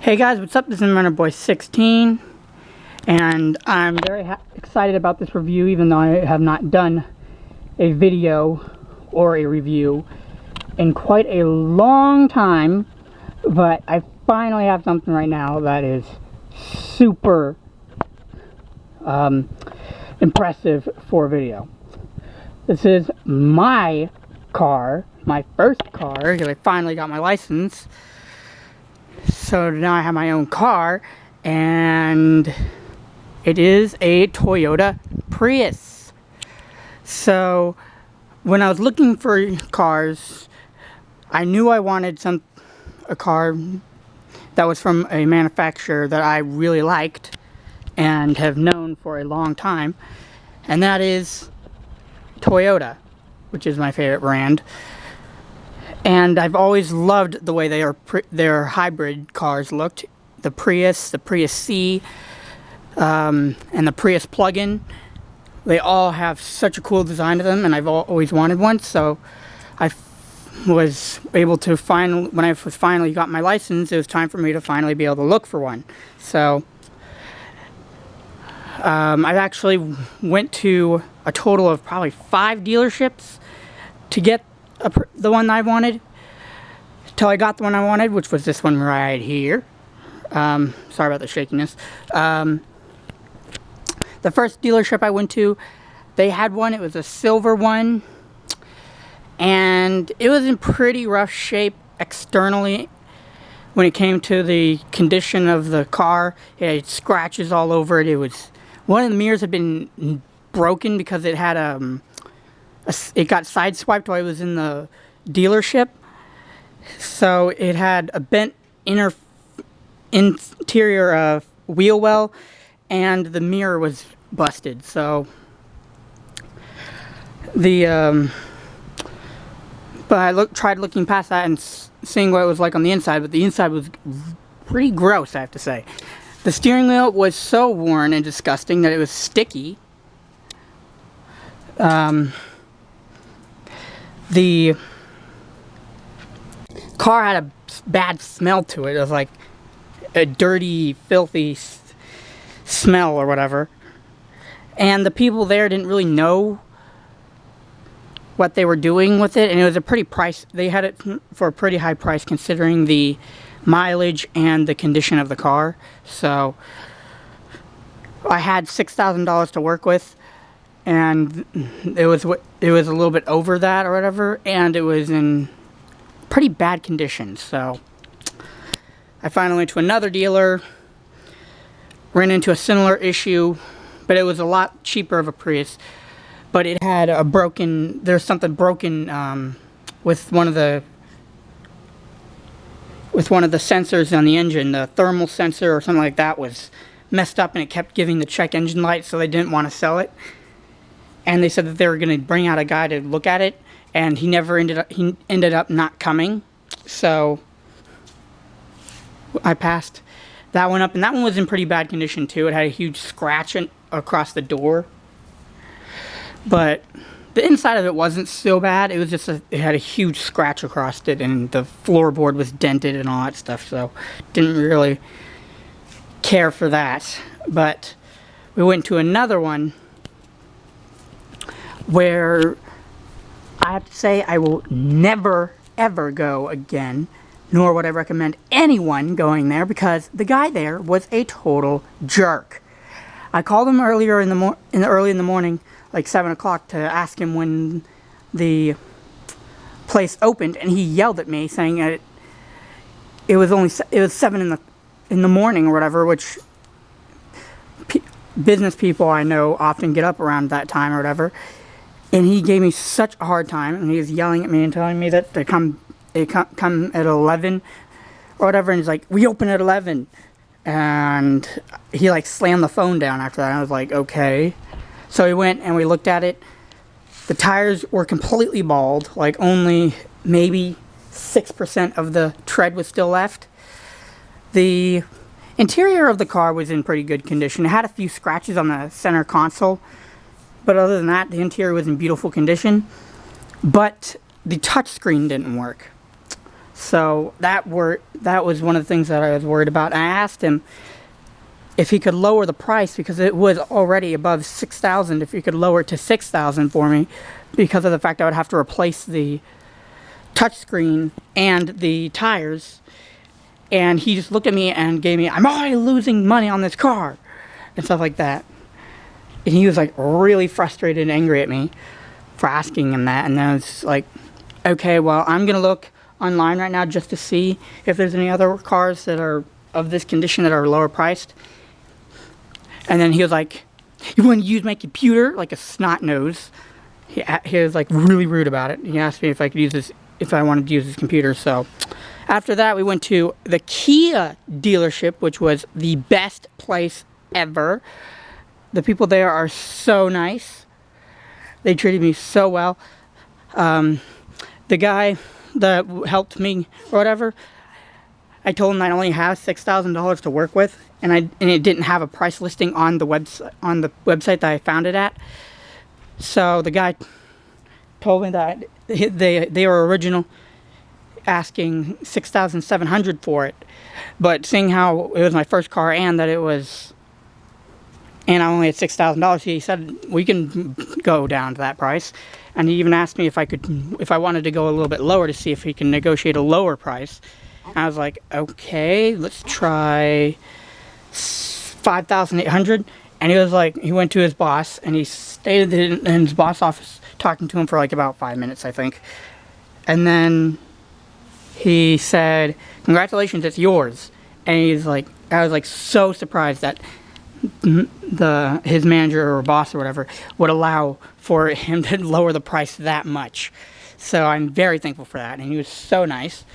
Hey guys, what's up? This is Runner Boy 16, and I'm very excited about this review, even though I have not done a video or a review in quite a long time. But I finally have something right now that is super impressive for a video. This is my car, my first car, because I finally got my license. So now I have my own car, and it is a Toyota Prius. So when I was looking for cars, I knew I wanted a car that was from a manufacturer that I really liked and have known for a long time, and that is Toyota, which is my favorite brand. And I've always loved the way their hybrid cars looked. The Prius C, and the Prius plug-in. They all have such a cool design to them, and I've always wanted one. So I was able to when I finally got my license, it was time for me to finally be able to look for one. So I actually went to a total of probably 5 dealerships to get the one I wanted, till I got the one I wanted, which was this one right here. Sorry about the shakiness. The first dealership I went to, they had one. It was a silver one, and it was in pretty rough shape externally. When it came to the condition of the car, it had scratches all over it. One of the mirrors had been broken because it had it got sideswiped while it was in the dealership. So it had a bent interior wheel well, and the mirror was busted. So but I tried looking past that and seeing what it was like on the inside, but the inside was pretty gross, I have to say. The steering wheel was so worn and disgusting that it was sticky. The car had a bad smell to it. It was like a dirty, filthy smell or whatever. And the people there didn't really know what they were doing with it. And it was a pretty price. They had it for a pretty high price considering the mileage and the condition of the car. So I had $6,000 to work with. And it was a little bit over that or whatever, and it was in pretty bad condition. So I finally went to another dealer, ran into a similar issue, but it was a lot cheaper of a Prius. But it had there's something broken with one of the sensors on the engine. The thermal sensor or something like that was messed up, and it kept giving the check engine light, so they didn't want to sell it. And they said that they were going to bring out a guy to look at it, and he ended up not coming. So I passed that one up, and that one was in pretty bad condition too. It had a huge scratch across the door, but the inside of it wasn't so bad. It was just it had a huge scratch across it, and the floorboard was dented and all that stuff. So didn't really care for that. But we went to another one where I have to say I will never ever go again, nor would I recommend anyone going there, because the guy there was a total jerk. I called him early in the morning, like 7 o'clock, to ask him when the place opened, and he yelled at me saying that it was 7 in the morning or whatever, which business people I know often get up around that time or whatever. And he gave me such a hard time, and he was yelling at me and telling me that they come at 11 or whatever, and he's like, we open at 11. And he like slammed the phone down after that. I was like, okay. So we went and we looked at it. The tires were completely bald, like only maybe 6% of the tread was still left. The interior of the car was in pretty good condition. It had a few scratches on the center console, but other than that, the interior was in beautiful condition. But the touchscreen didn't work. So that was one of the things that I was worried about. And I asked him if he could lower the price, because it was already above $6,000, if he could lower it to $6,000 for me, because of the fact I would have to replace the touchscreen and the tires. And he just looked at me and gave me, "I'm already losing money on this car," and stuff like that. And he was like really frustrated and angry at me for asking him that. And then it's like, okay, well, I'm gonna look online right now just to see if there's any other cars that are of this condition that are lower priced. And then he was like, "You want to use my computer?" Like a snot nose. He was like really rude about it. He asked me if I could use this, if I wanted to use his computer. So after that, we went to the Kia dealership, which was the best place ever. The people there are so nice. They treated me so well. The guy that helped me or whatever, I told him I only have $6,000 to work with, and it didn't have a price listing on the website that I found it at. So the guy told me that they were original asking $6,700 for it, but seeing how it was my first car and that it was, and I only had $6,000, he said we can go down to that price. And he even asked me if I wanted to go a little bit lower to see if he can negotiate a lower price. I was like, okay, let's try 5,800. And he was like, he went to his boss, and he stayed in his boss office talking to him for like about 5 minutes, I think. And then he said, "Congratulations, it's yours." And he's like, I was like so surprised that his manager or boss or whatever would allow for him to lower the price that much. So I'm very thankful for that, and he was so nice.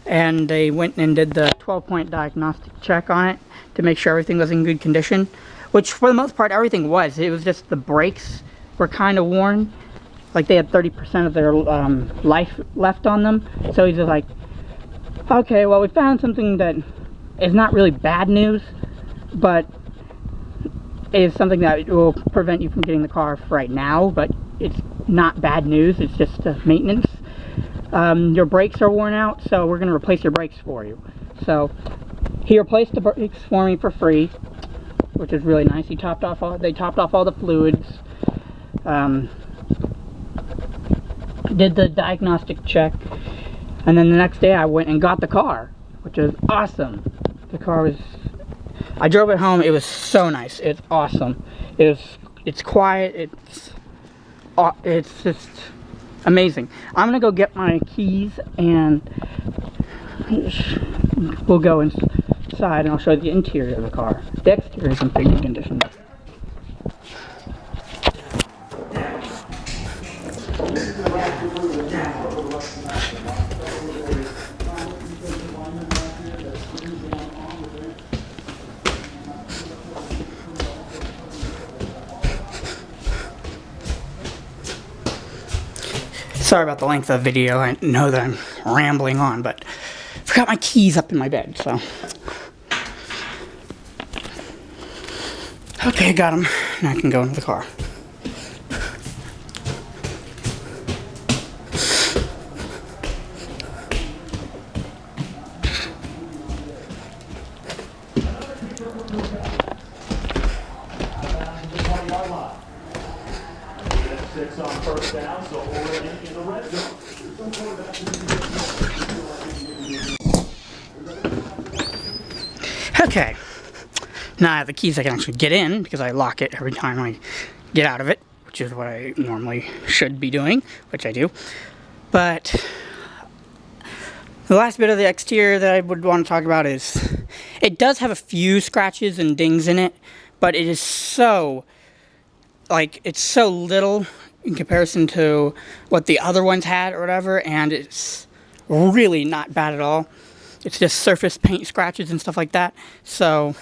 And they went and did the 12-point diagnostic check on it to make sure everything was in good condition, which for the most part everything was. It was just the brakes were kind of worn, like they had 30% of their life left on them. So he's just like, okay, well, we found something that is not really bad news, but is something that will prevent you from getting the car right now, but it's not bad news, it's just maintenance. Your brakes are worn out, so we're going to replace your brakes for you. So he replaced the brakes for me for free, which is really nice. They topped off all the fluids, did the diagnostic check, and then the next day I went and got the car, which was awesome. The car was, I drove it home. It was so nice. It's awesome. It's quiet. It's just amazing. I'm gonna go get my keys and we'll go inside and I'll show you the interior of the car. The exterior is in pretty good condition. Sorry about the length of the video. I know that I'm rambling on, but I forgot my keys up in my bed, so. Okay, got them. Now I can go into the car. On first down, so already in the red zone. Okay, now I have the keys. I can actually get in because I lock it every time I get out of it, which is what I normally should be doing, which I do. But the last bit of the exterior that I would want to talk about is it does have a few scratches and dings in it, but it is so, like, it's so little in comparison to what the other ones had or whatever, and it's really not bad at all. It's just surface paint scratches and stuff like that. So,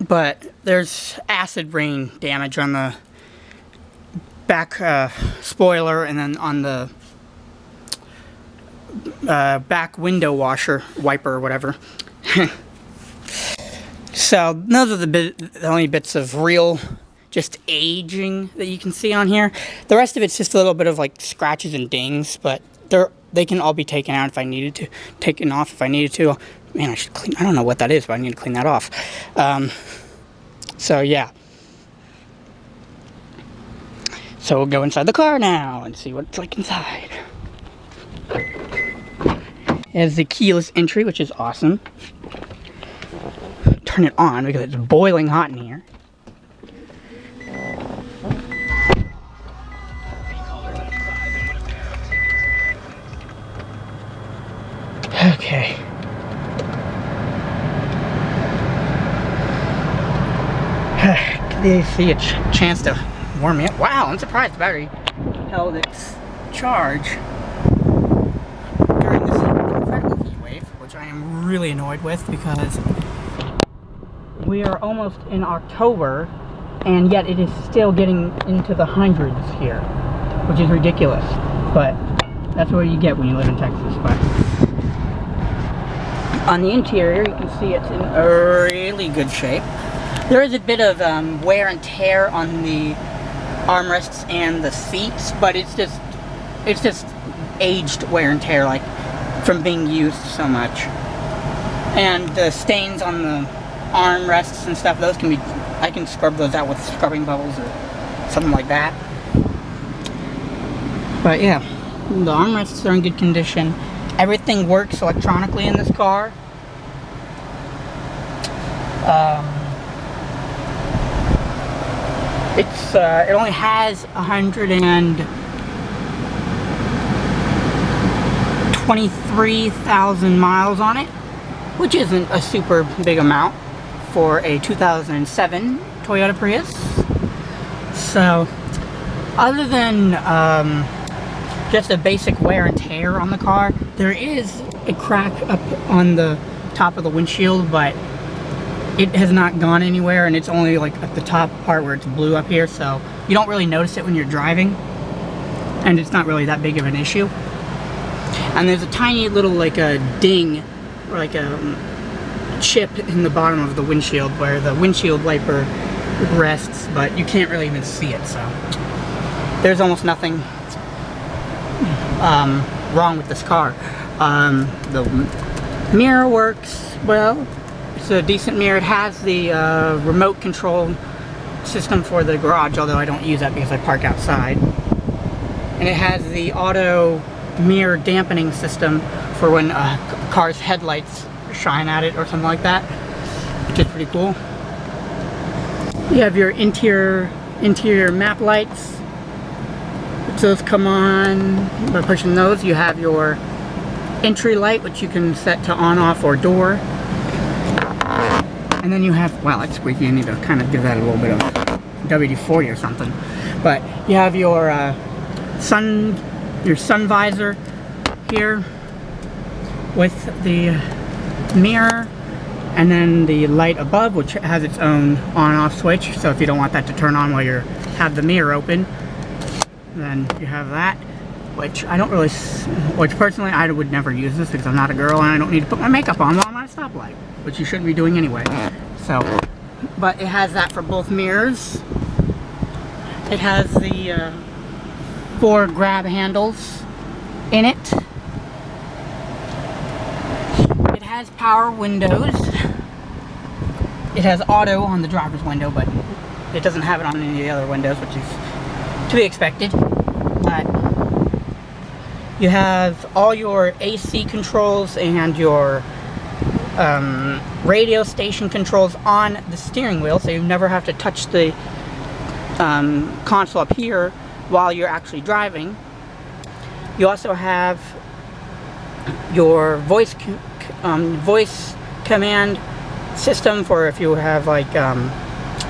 but there's acid rain damage on the back spoiler, and then on the back window washer, wiper or whatever. So those are the only bits of real just aging that you can see on here. The rest of it's just a little bit of like scratches and dings, but they're they can all be taken out if I needed to, taken off if I needed to. Man, I should clean, I don't know what that is, but I need to clean that off. So yeah. So we'll go inside the car now and see what it's like inside. It has the keyless entry, which is awesome. Turn it on because it's boiling hot in here. Okay. Give the AC a chance to warm me up. Wow, I'm surprised the battery held its charge during this incredible heat wave, which I am really annoyed with because we are almost in October and yet it is still getting into the hundreds here, which is ridiculous. But that's what you get when you live in Texas. But on the interior, you can see it's in really good shape. There is a bit of wear and tear on the armrests and the seats, but it's just aged wear and tear, like from being used so much. And the stains on the armrests and stuff, those can be, I can scrub those out with scrubbing bubbles or something like that. But yeah, the armrests are in good condition. Everything works electronically in this car. It only has 123,000 miles on it, which isn't a super big amount for a 2007 Toyota Prius. So, other than just a basic wear and tear on the car, there is a crack up on the top of the windshield, but it has not gone anywhere, and it's only like at the top part where it's blue up here, so you don't really notice it when you're driving, and it's not really that big of an issue. And there's a tiny little like a ding, or like a chip in the bottom of the windshield where the windshield wiper rests, but you can't really even see it, so there's almost nothing wrong with this car. The mirror works well. It's a decent mirror. It has the remote control system for the garage, although I don't use that because I park outside. And it has the auto mirror dampening system for when a car's headlights shine at it or something like that, which is pretty cool. You have your interior map lights, which those come on by pushing those. You have your entry light, which you can set to on, off, or door. And then you have, wow, that's squeaky. I need to kind of give that a little bit of WD-40 or something. But you have your sun visor here with the mirror, and then the light above, which has its own on-off switch. So if you don't want that to turn on while you have the mirror open, then you have that. Which I don't really, which personally I would never use this because I'm not a girl and I don't need to put my makeup on while I'm at a stoplight, which you shouldn't be doing anyway. So, but it has that for both mirrors. It has the 4 grab handles in it. It has power windows. It has auto on the driver's window, but it doesn't have it on any of the other windows, which is to be expected. But you have all your AC controls and your radio station controls on the steering wheel, so you never have to touch the console up here while you're actually driving. You also have your voice command system for if you have like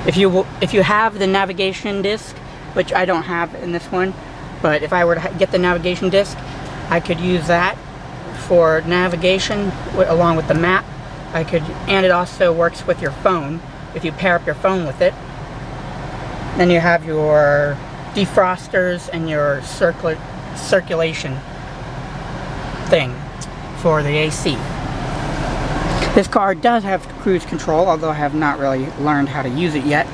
if you have the navigation disc, which I don't have in this one, but if I were to get the navigation disc, I could use that for navigation along with the map. And it also works with your phone if you pair up your phone with it. Then you have your defrosters and your circulation thing for the AC. This car does have cruise control, although I have not really learned how to use it yet,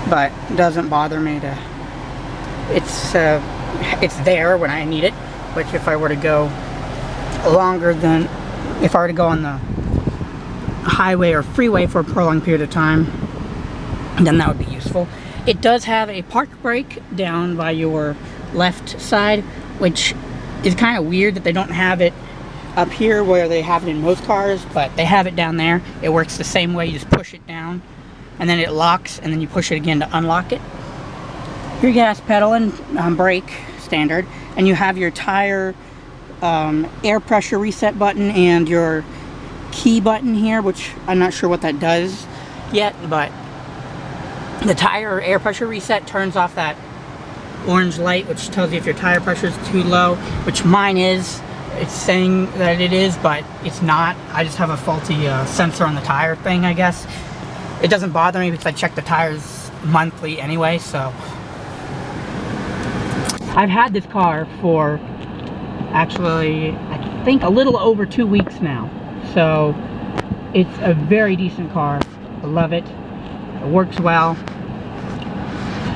but it doesn't bother me to, it's there when I need it. which if I were to go longer than, if I were to go on the highway or freeway for a prolonged period of time, then that would be useful. It does have a park brake down by your left side, which is kind of weird that they don't have it up here where they have it in most cars, but they have it down there. It works the same way. You just push it down and then it locks, and then you push it again to unlock it. Your gas pedal and brake standard, and you have your tire air pressure reset button and your key button here, which I'm not sure what that does yet, but the tire air pressure reset turns off that orange light, which tells you if your tire pressure is too low, which mine is. It's saying that it is, but it's not. I just have a faulty sensor on the tire thing, I guess. It doesn't bother me because I check the tires monthly anyway, so. I've had this car for actually, I think, a little over 2 weeks now. So it's a very decent car. I love it. It works well.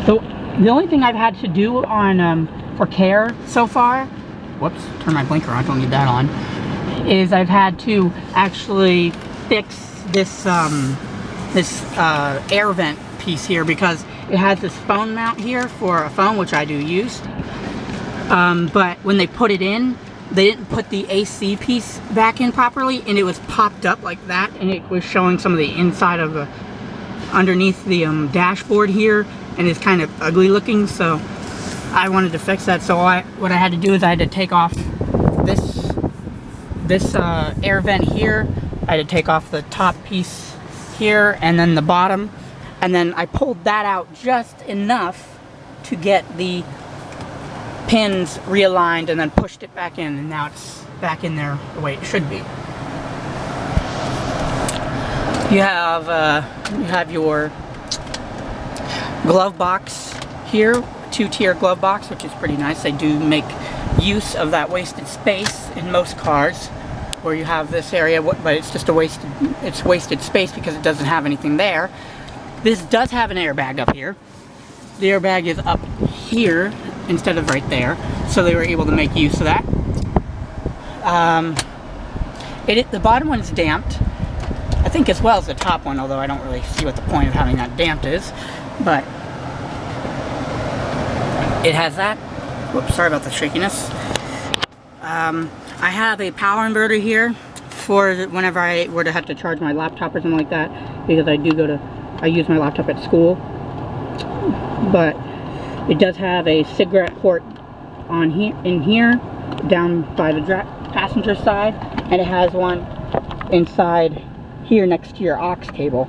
So the only thing I've had to do on for care so far, whoops, turn my blinker on, don't need that on, is I've had to actually fix this air vent piece here, because it has this phone mount here for a phone, which I do use. But when they put it in, they didn't put the AC piece back in properly, and it was popped up like that, and it was showing some of the inside of the, underneath the dashboard here, and it's kind of ugly looking, so I wanted to fix that. So what I had to do is I had to take off this air vent here. I had to take off the top piece here, and then the bottom, and then I pulled that out just enough to get the pins realigned, and then pushed it back in, and now it's back in there the way it should be. You have your glove box here, two-tier glove box, which is pretty nice. They do make use of that wasted space in most cars, where you have this area, but it's just wasted space because it doesn't have anything there. This does have an airbag up here. The airbag is up here instead of right there, so they were able to make use of that. The bottom one is damped, I think, as well as the top one, although I don't really see what the point of having that damped is, but it has that. Whoops, sorry about the shakiness. I have a power inverter here for whenever I were to have to charge my laptop or something like that, because I use my laptop at school. But it does have a cigarette port on here, down by the passenger side, and it has one inside here next to your aux cable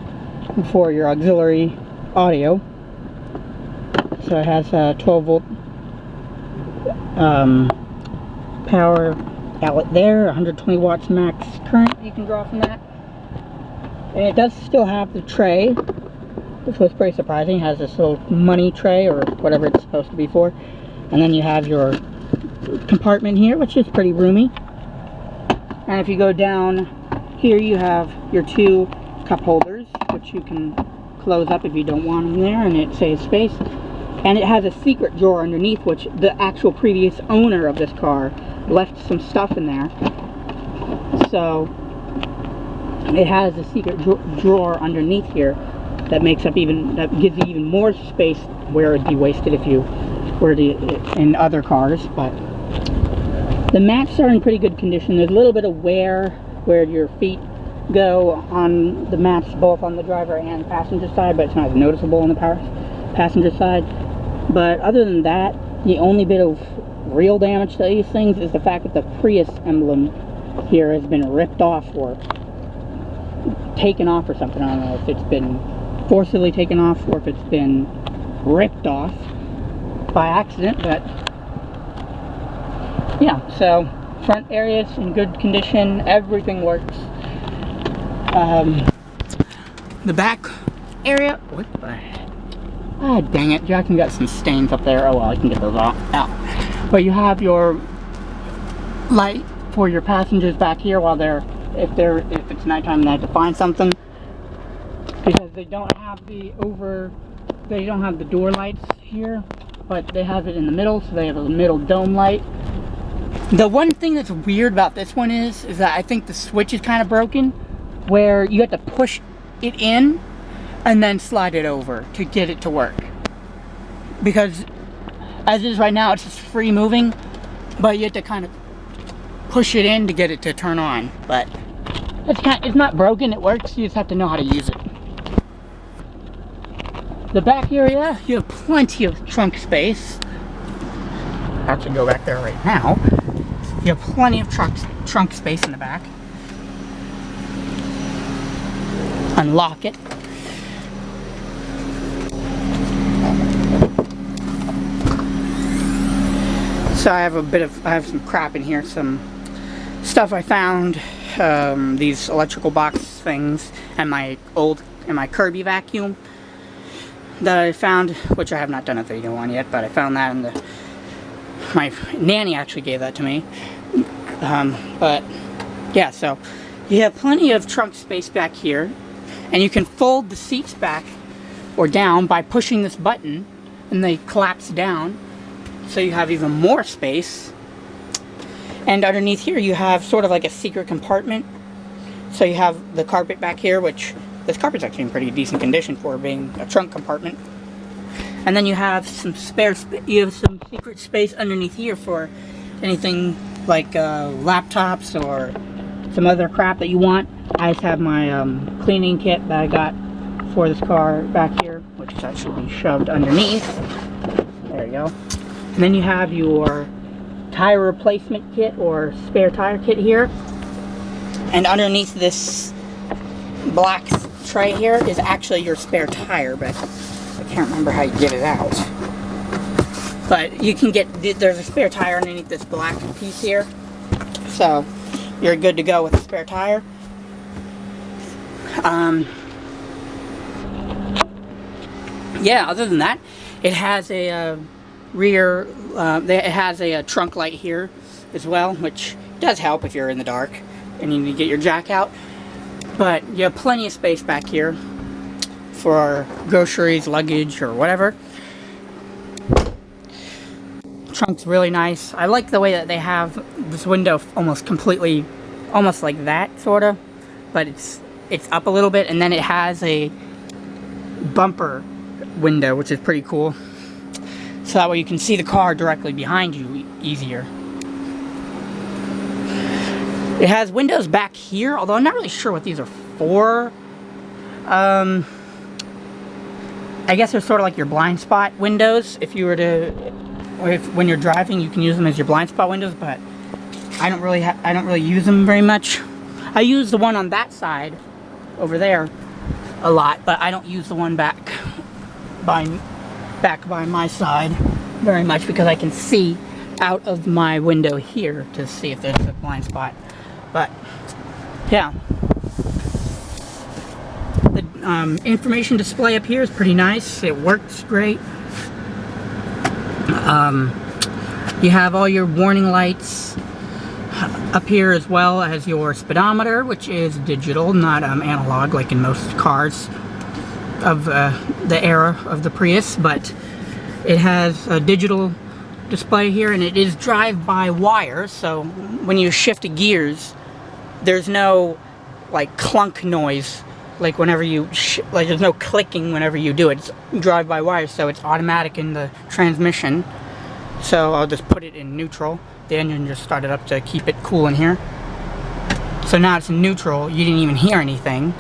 for your auxiliary audio. So it has a 12 volt power outlet there, 120 watts max current you can draw from that. And it does still have the tray, which was pretty surprising. It has this little money tray, or whatever it's supposed to be for. And then you have your compartment here, which is pretty roomy. And if you go down here, you have your two cup holders, which you can close up if you don't want them there, and it saves space. And it has a secret drawer underneath, which the actual previous owner of this car left some stuff in there. So it has a secret drawer underneath here that gives you even more space where it'd be wasted if you were in other cars. But the mats are in pretty good condition. There's a little bit of wear where your feet go on the mats, both on the driver and passenger side, but it's not as noticeable on the passenger side. But other than that, the only bit of real damage to these things is the fact that the Prius emblem here has been ripped off or taken off or something. I don't know if it's been forcibly taken off or if it's been ripped off by accident, but yeah. So front area is in good condition, everything works. The back area, what the heck? Ah, dang it, Jackson got some stains up there. Oh well, I can get those out. But you have your light for your passengers back here while if it's nighttime and they have to find something, because they don't have the door lights here, but they have it in the middle, so they have a middle dome light. The one thing that's weird about this one is that I think the switch is kind of broken, where you have to push it in and then slide it over to get it to work. Because as is right now, it's just free moving, but you have to kind of push it in to get it to turn on. But it's not broken, it works, you just have to know how to use it. The back area, you have plenty of trunk space. I have to go back there right now. You have plenty of trunk space in the back. Unlock it. So I have some crap in here, some stuff I found, these electrical box things, and my Kirby vacuum that I found, which I have not done a video on yet, but I found that in my nanny actually gave that to me. But yeah, so you have plenty of trunk space back here, and you can fold the seats back or down by pushing this button, and they collapse down, so you have even more space. And underneath here you have sort of like a secret compartment. So you have the carpet back here, which this carpet's actually in pretty decent condition for being a trunk compartment. And then you have some you have some secret space underneath here for anything like laptops or some other crap that you want. I just have my cleaning kit that I got for this car back here, which should actually be shoved underneath. There you go. And then you have your tire replacement kit or spare tire kit here. And underneath this black tray here is actually your spare tire, but I can't remember how you get it out. But you can there's a spare tire underneath this black piece here. So you're good to go with a spare tire. Yeah, other than that, it has a it has a trunk light here as well, which does help if you're in the dark and you need to get your jack out. But you have plenty of space back here for groceries, luggage, or whatever. Trunk's really nice. I like the way that they have this window almost like that, sort of, but it's up a little bit, and then it has a bumper window, which is pretty cool. So that way you can see the car directly behind you easier. It has windows back here, although I'm not really sure what these are for. I guess they're sort of like your blind spot windows. If you were to, when you're driving, you can use them as your blind spot windows. But I don't really use them very much. I use the one on that side over there a lot, but I don't use the one back by my side very much, because I can see out of my window here to see if there's a blind spot. But yeah, the information display up here is pretty nice. It works great. You have all your warning lights up here, as well as your speedometer, which is digital, not analog like in most cars of the era of the Prius, but it has a digital display here, and it is drive-by-wire, so when you shift gears, there's no like clunk noise, like whenever you there's no clicking whenever you do it. It's drive-by-wire, so it's automatic in the transmission. So I'll just put it in neutral. The engine just started up to keep it cool in here. So now it's in neutral. You didn't even hear anything.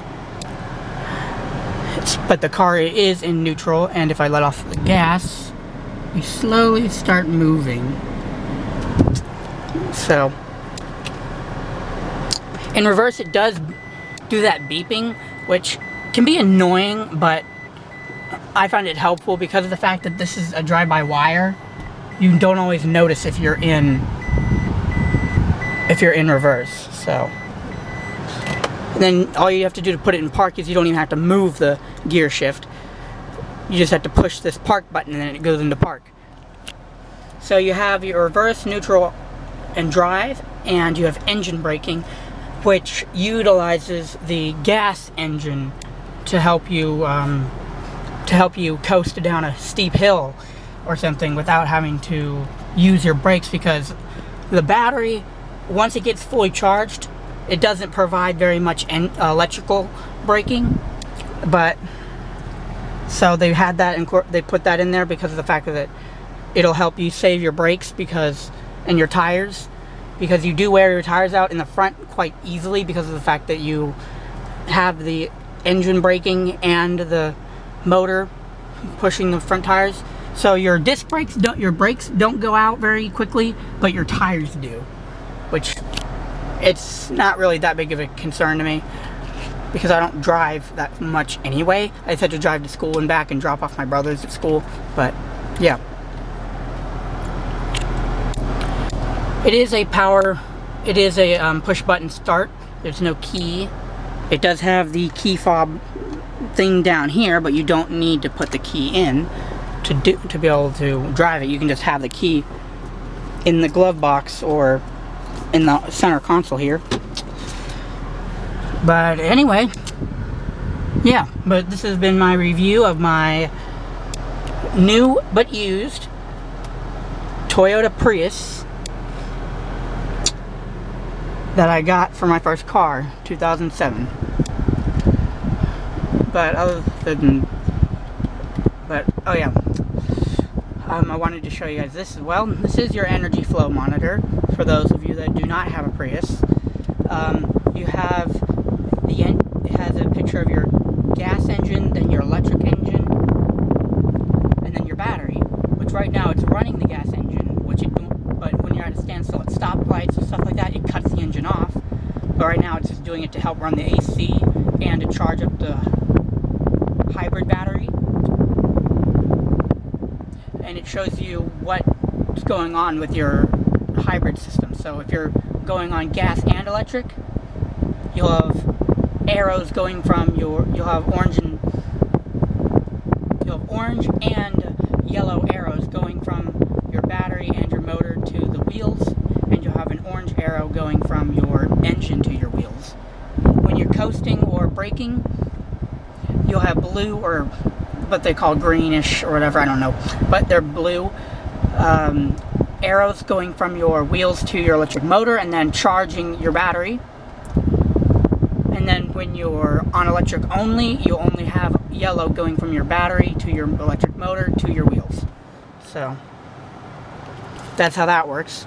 But the car is in neutral, and if I let off the gas, we slowly start moving. So in reverse, it does do that beeping, which can be annoying, but I find it helpful because of the fact that this is a drive-by-wire. You don't always notice if you're in reverse. So and then all you have to do to put it in park is you don't even have to move the gear shift. You just have to push this park button and then it goes into park. So you have your reverse, neutral, and drive, and you have engine braking, which utilizes the gas engine to help you coast down a steep hill or something without having to use your brakes, because The battery, once it gets fully charged, it doesn't provide very much electrical braking, but so they had that they put that in there because of the fact that it'll help you save your brakes and your tires, because you do wear your tires out in the front quite easily because of the fact that you have the engine braking and the motor pushing the front tires. So your disc brakes your brakes don't go out very quickly, but your tires do, which it's not really that big of a concern to me because I don't drive that much anyway. I just had to drive to school and back and drop off my brothers at school. But yeah, it is a push button start. There's no key. It does have the key fob thing down here, but you don't need to put the key in to be able to drive it. You can just have the key in the glove box or in the center console here. But anyway, yeah, but this has been my review of my new but used Toyota Prius that I got for my first car, 2007. But oh yeah, I wanted to show you guys this as well. This is your energy flow monitor for those of you that do not have a Prius. You have it has a picture of your gas engine, then your electric engine, and then your battery, which right now it's running the gas engine, but when you're at a standstill at stoplights and stuff like that, it cuts the engine off. But right now it's just doing it to help run the AC and to charge up the hybrid battery. And it shows you what's going on with your hybrid system. So if you're going on gas and electric, you'll have arrows going from you'll have orange and yellow arrows going from your battery and your motor to the wheels, and you'll have an orange arrow going from your engine to your wheels. When you're coasting or braking, you'll have blue, or what they call greenish or whatever, I don't know, but they're blue arrows going from your wheels to your electric motor and then charging your battery. And then when you're on electric only, you only have yellow going from your battery to your electric motor to your wheels. So that's how that works.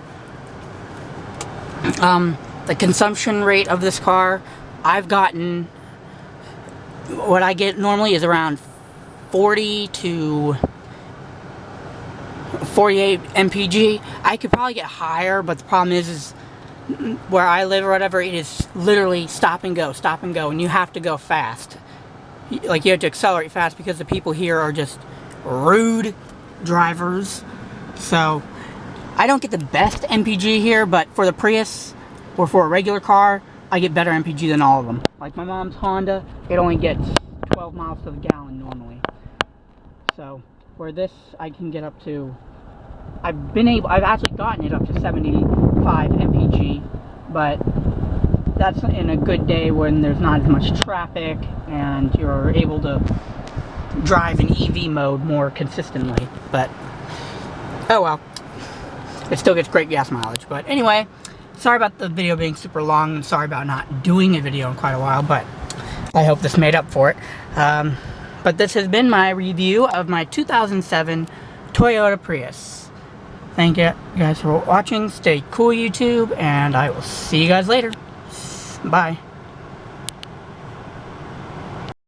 The consumption rate of this car, I've gotten, what I get normally is around 40 to 48 mpg. I could probably get higher, but the problem is where I live or whatever, it is literally stop and go, and you have to go fast. Like, you have to accelerate fast because the people here are just rude drivers. So I don't get the best MPG here, but for the Prius or for a regular car, I get better MPG than all of them. Like my mom's Honda, it only gets 12 miles to the gallon normally. So for this, I can get up to, I've actually gotten it up to 75 mpg, but that's in a good day when there's not as much traffic and you're able to drive in EV mode more consistently. But oh well, it still gets great gas mileage. But anyway, sorry about the video being super long, and sorry about not doing a video in quite a while, but I hope this made up for it. But this has been my review of my 2007 Toyota Prius. Thank you guys for watching. Stay cool, YouTube, and I will see you guys later. Bye.